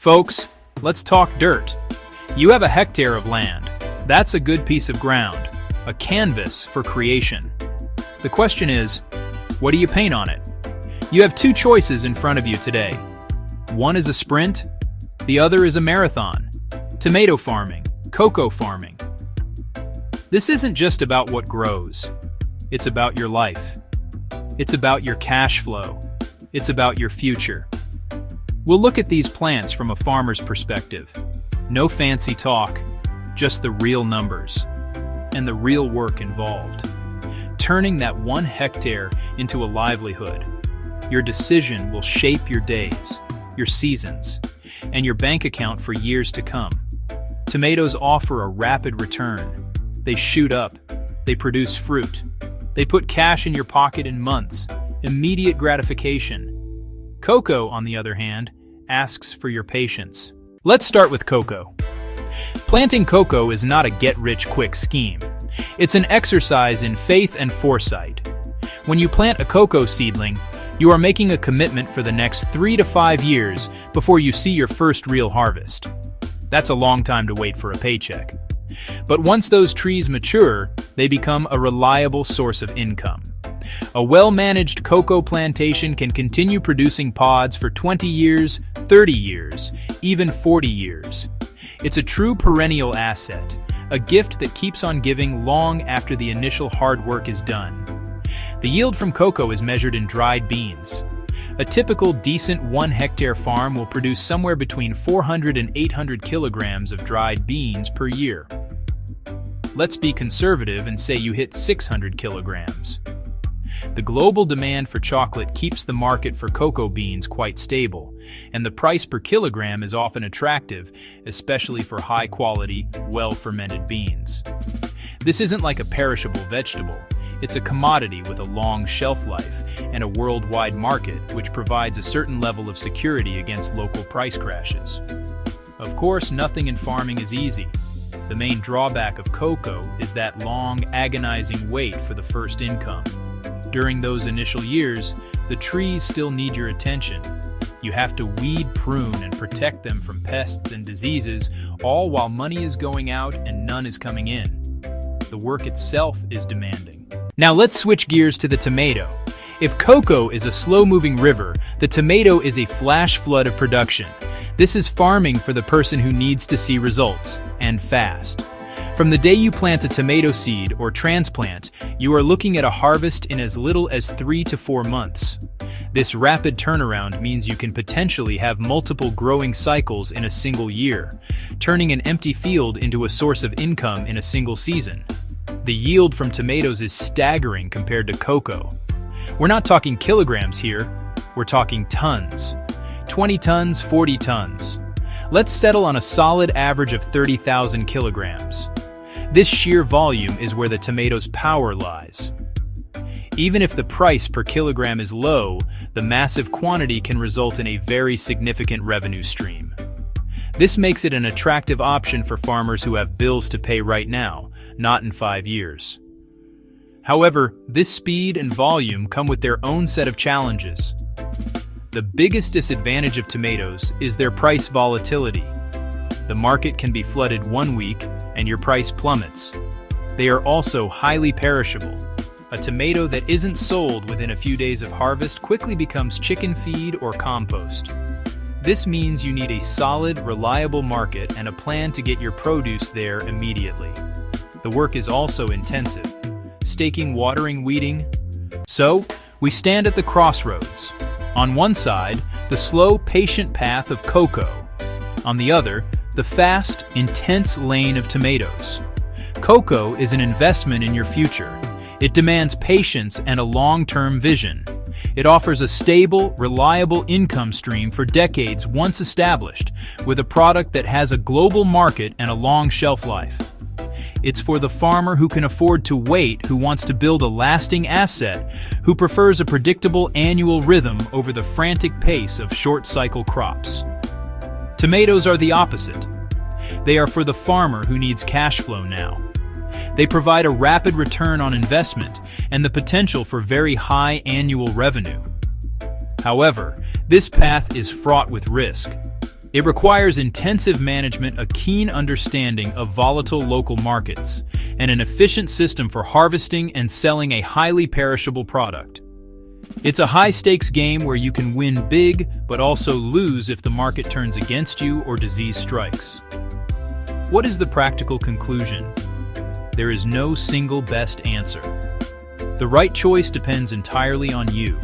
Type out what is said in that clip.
Folks, let's talk dirt. You have a hectare of land. That's a good piece of ground, a canvas for creation. The question is, what do you paint on it? You have two choices in front of you today. One is a sprint, the other is a marathon. Tomato farming, cocoa farming. This isn't just about what grows. It's about your life. It's about your cash flow. It's about your future. We'll look at these plants from a farmer's perspective. No fancy talk, just the real numbers and the real work involved. Turning that 1 hectare into a livelihood. Your decision will shape your days, your seasons, and your bank account for years to come. Tomatoes offer a rapid return. They shoot up. They produce fruit. They put cash in your pocket in months. Immediate gratification. Cocoa, on the other hand, asks for your patience. Let's start with cocoa. Planting cocoa is not a get-rich-quick scheme. It's an exercise in faith and foresight. When you plant a cocoa seedling, you are making a commitment for the next 3 to 5 years before you see your first real harvest. That's a long time to wait for a paycheck. But once those trees mature, they become a reliable source of income. A well-managed cocoa plantation can continue producing pods for 20 years, 30 years, even 40 years. It's a true perennial asset, a gift that keeps on giving long after the initial hard work is done. The yield from cocoa is measured in dried beans. A typical decent 1 hectare farm will produce somewhere between 400 and 800 kilograms of dried beans per year. Let's be conservative and say you hit 600 kilograms. The global demand for chocolate keeps the market for cocoa beans quite stable, and the price per kilogram is often attractive, especially for high-quality, well-fermented beans. This isn't like a perishable vegetable. It's a commodity with a long shelf life and a worldwide market which provides a certain level of security against local price crashes. Of course, nothing in farming is easy. The main drawback of cocoa is that long, agonizing wait for the first income. During those initial years, the trees still need your attention. You have to weed, prune, and protect them from pests and diseases, all while money is going out and none is coming in. The work itself is demanding. Now let's switch gears to the tomato. If cocoa is a slow-moving river, the tomato is a flash flood of production. This is farming for the person who needs to see results, and fast. From the day you plant a tomato seed or transplant, you are looking at a harvest in as little as 3 to 4 months. This rapid turnaround means you can potentially have multiple growing cycles in a single year, turning an empty field into a source of income in a single season. The yield from tomatoes is staggering compared to cocoa. We're not talking kilograms here, we're talking tons. 20 tons, 40 tons. Let's settle on a solid average of 30,000 kilograms. This sheer volume is where the tomato's power lies. Even if the price per kilogram is low, the massive quantity can result in a very significant revenue stream. This makes it an attractive option for farmers who have bills to pay right now, not in 5 years. However, this speed and volume come with their own set of challenges. The biggest disadvantage of tomatoes is their price volatility. The market can be flooded 1 week and your price plummets. They are also highly perishable. A tomato that isn't sold within a few days of harvest quickly becomes chicken feed or compost. This means you need a solid, reliable market and a plan to get your produce there immediately. The work is also intensive. Staking, watering, weeding. So, we stand at the crossroads. On one side, the slow, patient path of cocoa. On the other, the fast, intense lane of tomatoes. Cocoa is an investment in your future. It demands patience and a long-term vision. It offers a stable, reliable income stream for decades once established, with a product that has a global market and a long shelf life. It's for the farmer who can afford to wait, who wants to build a lasting asset, who prefers a predictable annual rhythm over the frantic pace of short-cycle crops. Tomatoes are the opposite. They are for the farmer who needs cash flow now. They provide a rapid return on investment and the potential for very high annual revenue. However, this path is fraught with risk. It requires intensive management, a keen understanding of volatile local markets, and an efficient system for harvesting and selling a highly perishable product. It's a high-stakes game where you can win big, but also lose if the market turns against you or disease strikes. What is the practical conclusion? There is no single best answer. The right choice depends entirely on you.